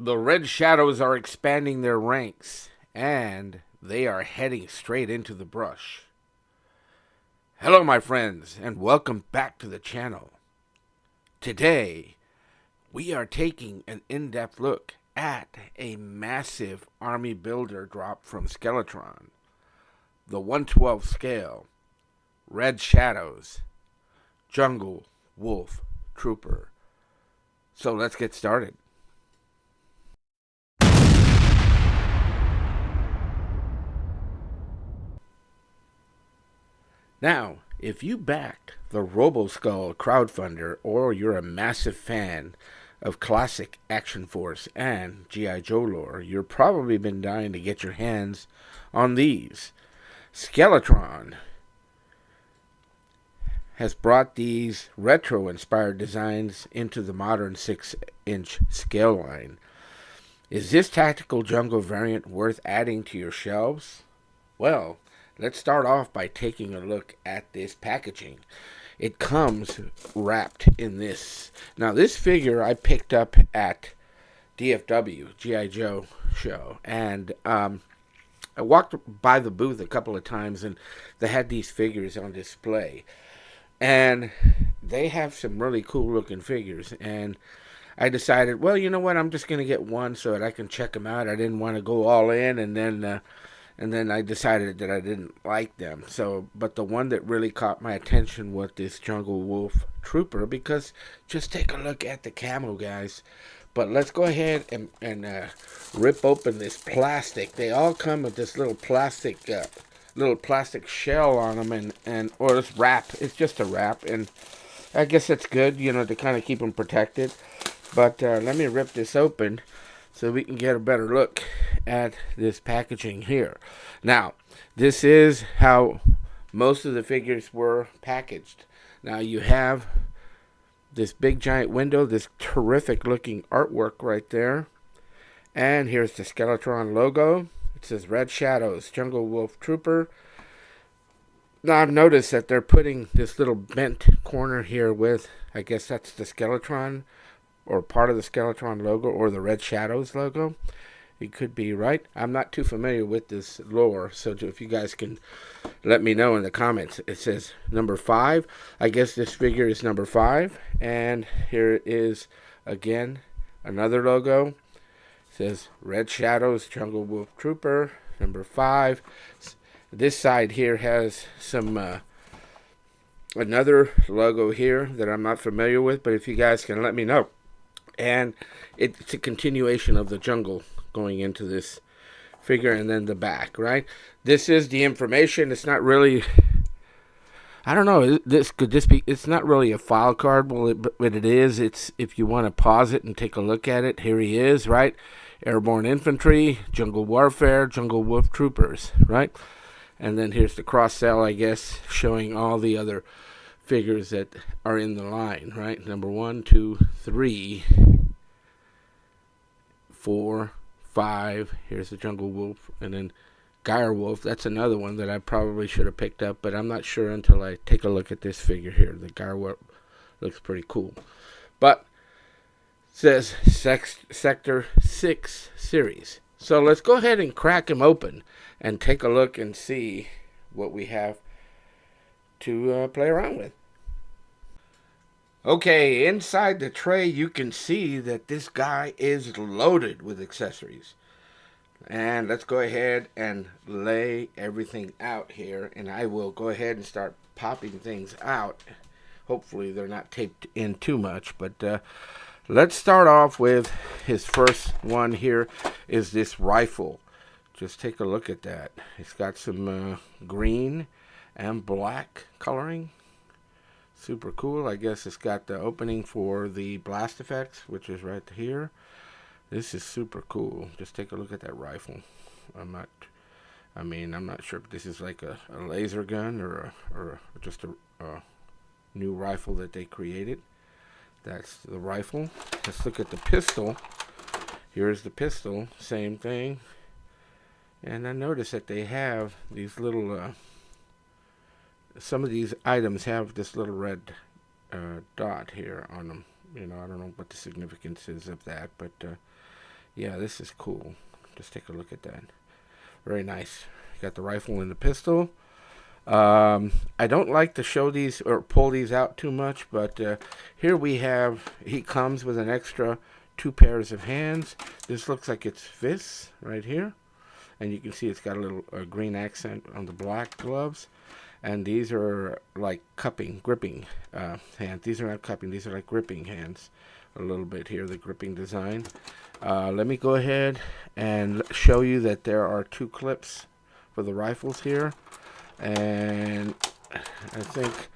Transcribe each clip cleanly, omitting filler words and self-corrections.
The Red Shadows are expanding their ranks, and they are heading straight into the brush. Hello, my friends, and welcome back to the channel. Today, we are taking an in-depth look at a massive army builder drop from Skeletron. The 1/12 scale, Red Shadows, Jungle Wolf Trooper. So let's get started. Now, if you backed the Robo Skull crowdfunder or you're a massive fan of classic Action Force and G.I. Joe lore, you've probably been dying to get your hands on these. Skeletron has brought these retro-inspired designs into the modern 6-inch scale line. Is this tactical jungle variant worth adding to your shelves? Well, let's start off by taking a look at this packaging. It comes wrapped in this. Now, this figure I picked up at DFW, G.I. Joe show, and I walked by the booth a couple of times, and they had these figures on display. And they have some really cool looking figures, and I decided, well, you know what, I'm just going to get one so that I can check them out. I didn't want to go all in, and then I decided that I didn't like them. But the one that really caught my attention was this Jungle Wolf Trooper, because just take a look at the camo, guys. But let's go ahead and rip open this plastic. They all come with this little plastic shell on them, or this wrap. It's just a wrap, and I guess it's good, to kind of keep them protected. But let me rip this open so we can get a better look at this packaging here. Now, this is how most of the figures were packaged. Now, you have this big giant window, this terrific looking artwork right there. And here's the Skeletron logo. It says Red Shadows, Jungle Wolf Trooper. Now, I've noticed that they're putting this little bent corner here with, I guess that's the Skeletron, or part of the Skeletron logo, or the Red Shadows logo. It could be, right? I'm not too familiar with this lore, so if you guys can let me know in the comments. It says number 5. I guess this figure is number 5. And here is, again, another logo. It says Red Shadows, Jungle Wolf Trooper, number 5. This side here has some another logo here that I'm not familiar with, but if you guys can let me know. And it's a continuation of the jungle going into this figure, and then the back, right? This is the information. It's not really, I don't know, could this be, it's not really a file card, but it is. It's, if you want to pause it and take a look at it, here he is, right? Airborne Infantry, Jungle Warfare, Jungle Wolf Troopers, right? And then here's the cross-sell, I guess, showing all the other figures that are in the line, right? Number 1, 2, 3, 4, 5. Here's the Jungle Wolf, and then Dire Wolf. That's another one that I probably should have picked up, but I'm not sure until I take a look at this figure here. The Dire Wolf looks pretty cool. But it says Sector 6 series. So let's go ahead and crack him open and take a look and see what we have to play around with. Okay, inside the tray you can see that this guy is loaded with accessories. And let's go ahead and lay everything out here, and I will go ahead and start popping things out. Hopefully they're not taped in too much, but let's start off with his first one here is this rifle. Just take a look at that. It's got some green and black coloring. Super cool. I guess it's got the opening for the blast effects, which is right here. This is super cool. Just take a look at that rifle. I'm not sure if this is like a laser gun or just a new rifle that they created. That's the rifle. Let's look at the pistol. Here's the pistol. Same thing. And I noticed that they have these little some of these items have this little red dot here on them. I don't know what the significance is of that, but Yeah, this is cool. Just take a look at that. Very nice. You got the rifle and the pistol. I don't like to show these or pull these out too much, but here we have, he comes with an extra 2 pairs of hands. This looks like it's fists right here. And you can see it's got a little green accent on the black gloves. And these are like gripping hands. These are not cupping, these are like gripping hands. A little bit here, the gripping design. Let me go ahead and show you that there are 2 clips for the rifles here. And I think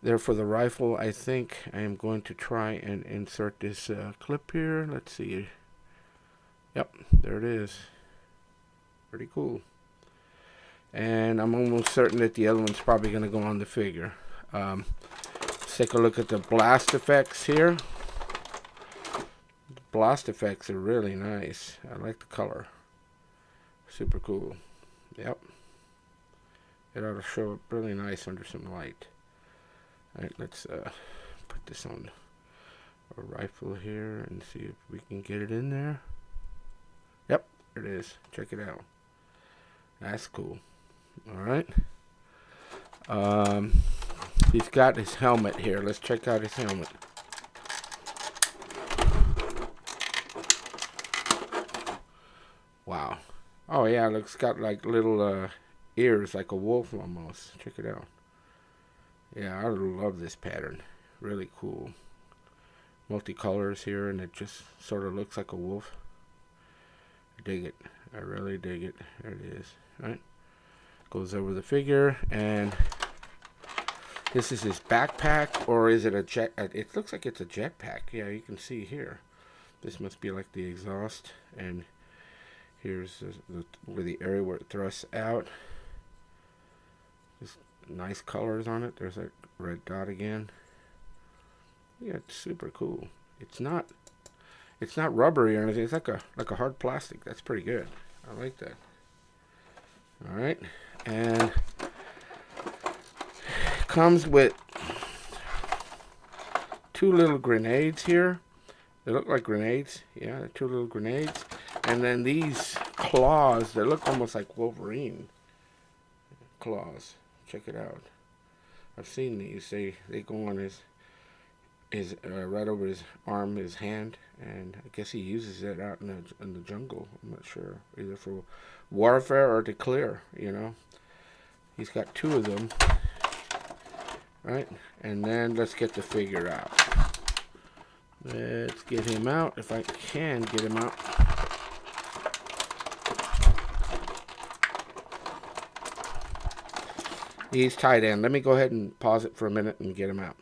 there for the rifle, I think I am going to try and insert this clip here. Let's see. Yep, there it is. Pretty cool. And I'm almost certain that the other one's probably going to go on the figure. Let's take a look at the blast effects here. The blast effects are really nice. I like the color. Super cool. Yep. It ought to show up really nice under some light. Alright, let's put this on a rifle here and see if we can get it in there. Yep, there it is. Check it out. That's cool. Alright. He's got his helmet here. Let's check out his helmet. Wow. Oh yeah, it's got like little ears like a wolf almost. Check it out. Yeah, I love this pattern. Really cool. Multicolors here, and it just sort of looks like a wolf. I dig it. I really dig it. There it is. Right? Goes over the figure, and this is his backpack, or is it a jet? It looks like it's a jetpack. Yeah, you can see here. This must be like the exhaust, and here's where the area where it thrusts out. Just nice colors on it. There's that red dot again. Yeah, it's super cool. It's not rubbery or anything. It's like a hard plastic. That's pretty good. I like that. All right, and comes with 2 little grenades here. They look like grenades. Yeah, 2 little grenades, and then these claws. They look almost like Wolverine claws. Check it out. I've seen these. They go on his right over his arm, his hand, and I guess he uses it out in the jungle. I'm not sure, either for warfare or to clear. You know, he's got 2 of them, right? And then let's get the figure out. Let's get him out if I can get him out. He's tied in. Let me go ahead and pause it for a minute and get him out.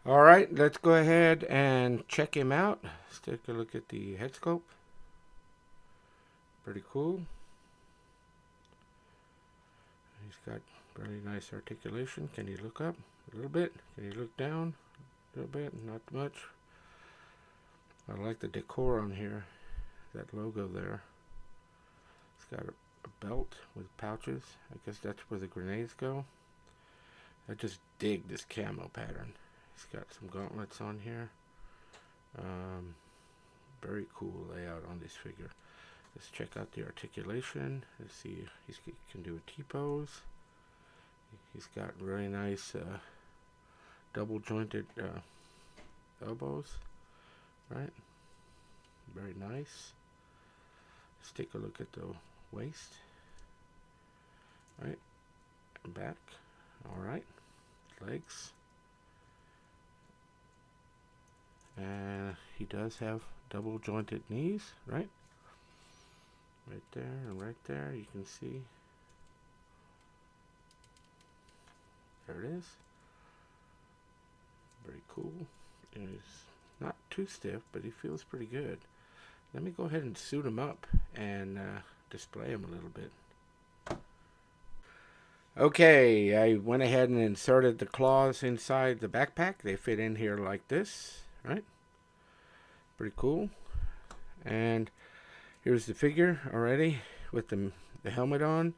Alright, let's go ahead and check him out. Let's take a look at the head sculpt. Pretty cool. He's got really nice articulation. Can you look up a little bit? Can you look down a little bit? Not much. I like the decor on here. That logo there. It's got a belt with pouches. I guess that's where the grenades go. I just dig this camo pattern. He's got some gauntlets on here. Very cool layout on this figure. Let's check out the articulation. Let's see if he can do a T-pose. He's got really nice double jointed elbows. Right? Very nice. Let's take a look at the waist. Right? And back. Alright. Legs. And he does have double jointed knees, right? Right there and right there, you can see. There it is. Very cool. And it's not too stiff, but he feels pretty good. Let me go ahead and suit him up and display him a little bit. Okay, I went ahead and inserted the claws inside the backpack. They fit in here like this, right? Pretty cool. And here's the figure already with the helmet on.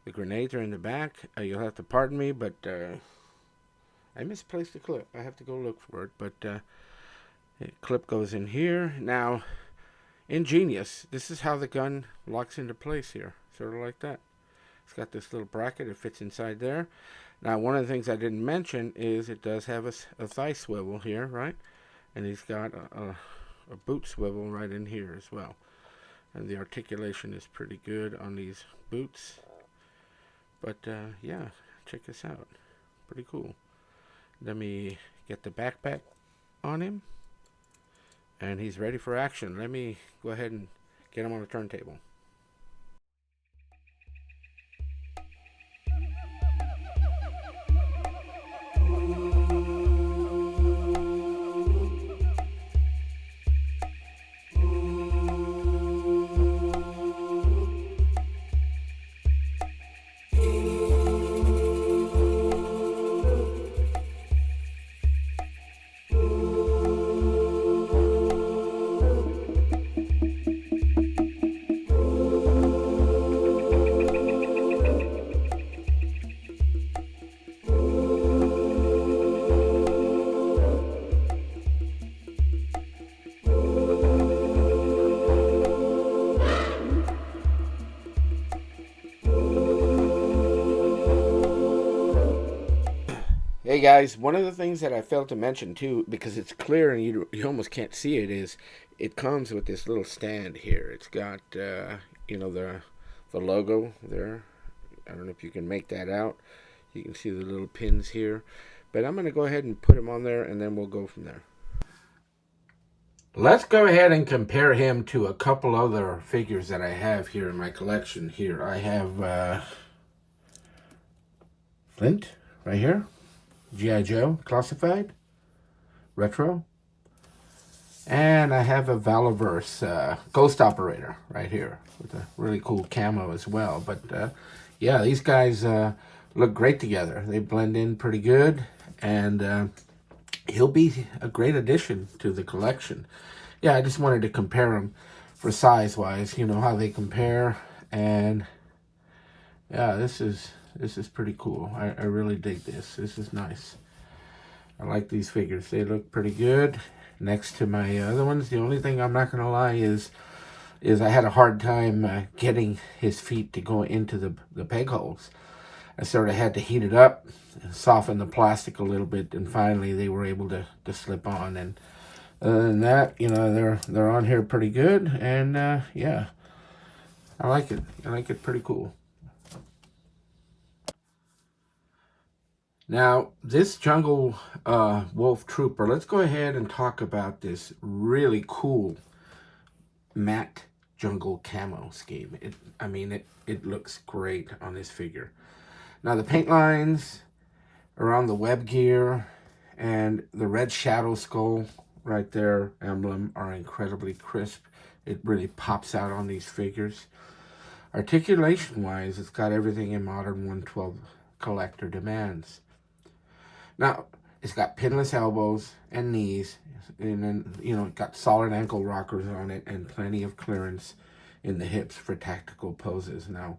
The grenades are in the back. You'll have to pardon me, but I misplaced the clip. I have to go look for it, but the clip goes in here. Now, ingenious. This is how the gun locks into place here, sort of like that. It's got this little bracket. It fits inside there. Now, one of the things I didn't mention is it does have a thigh swivel here, right? And he's got a boot swivel right in here as well. And the articulation is pretty good on these boots. But yeah, check this out. Pretty cool. Let me get the backpack on him. And he's ready for action. Let me go ahead and get him on the turntable. Hey guys, one of the things that I failed to mention too, because it's clear and you almost can't see it, is it comes with this little stand here. It's got you know, the logo there. I don't know if you can make that out. You can see the little pins here, but I'm going to go ahead and put him on there, and then we'll go from there. Let's go ahead and compare him to a couple other figures that I have here in my collection. Here I have Flint right here. G.I. Joe Classified, Retro. And I have a Valaverse Ghost Operator right here with a really cool camo as well. But yeah, these guys look great together. They blend in pretty good, and he'll be a great addition to the collection. Yeah, I just wanted to compare them for size-wise, you know, how they compare. And yeah, this is pretty cool. I really dig this. This is nice. I like these figures. They look pretty good next to my other ones. The only thing I'm not going to lie is I had a hard time getting his feet to go into the peg holes. I sort of had to heat it up, soften the plastic a little bit, and finally they were able to slip on. And other than that, you know, they're on here pretty good. And yeah, I like it. I like it pretty cool. Now, this Jungle Wolf Trooper, let's go ahead and talk about this really cool matte jungle camo scheme. It looks great on this figure. Now, the paint lines around the web gear and the red shadow skull right there emblem are incredibly crisp. It really pops out on these figures. Articulation-wise, it's got everything a modern 112 collector demands. Now, it's got pinless elbows and knees, and then, you know, it got solid ankle rockers on it and plenty of clearance in the hips for tactical poses. Now,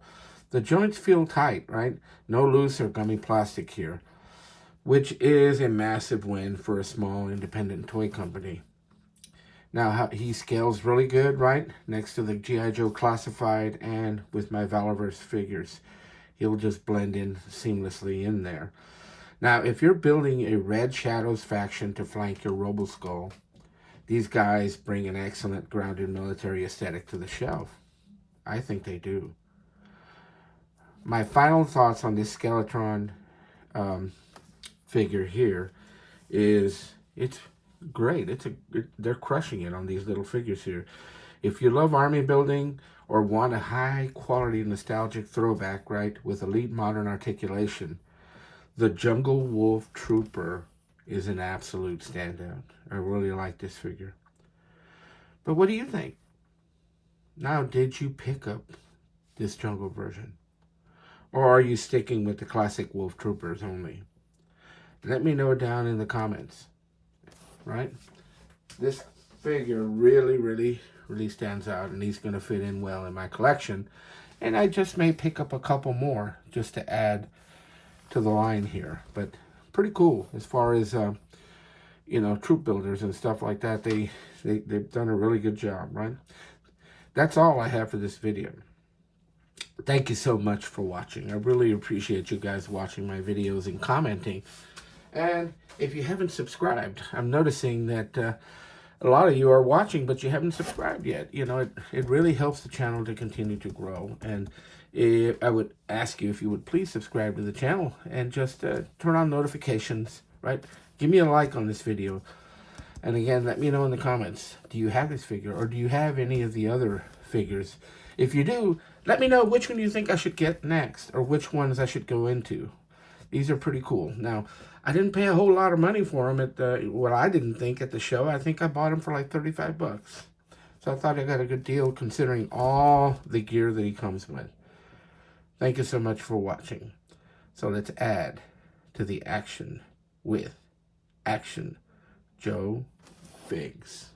the joints feel tight, right? No loose or gummy plastic here, which is a massive win for a small independent toy company. Now, he scales really good, right? Next to the G.I. Joe Classified and with my Valaverse figures. He'll just blend in seamlessly in there. Now, if you're building a Red Shadows faction to flank your Robo Skull, these guys bring an excellent grounded military aesthetic to the shelf. I think they do. My final thoughts on this Skeletron figure here is it's great. They're crushing it on these little figures here. If you love army building or want a high quality nostalgic throwback, right, with elite modern articulation, the Jungle Wolf Trooper is an absolute standout. I really like this figure. But what do you think? Now, did you pick up this Jungle version? Or are you sticking with the classic Wolf Troopers only? Let me know down in the comments. Right? This figure really stands out, and he's going to fit in well in my collection. And I just may pick up a couple more just to add to the line here. But pretty cool as far as you know, troop builders and stuff like that. They've done a really good job, right? that's all I have for this video. Thank you so much for watching. I really appreciate you guys watching my videos and commenting. And if you haven't subscribed, I'm noticing that a lot of you are watching, but you haven't subscribed yet. You know, it really helps the channel to continue to grow. And I would ask you if you would please subscribe to the channel and just turn on notifications, right? Give me a like on this video. And again, let me know in the comments, do you have this figure or do you have any of the other figures? If you do, let me know which one you think I should get next or which ones I should go into. These are pretty cool. Now, I didn't pay a whole lot of money for them at what I didn't think at the show. I think I bought them for like 35 bucks. So I thought I got a good deal considering all the gear that he comes with. Thank you so much for watching. So let's add to the action with Action Joe Figs.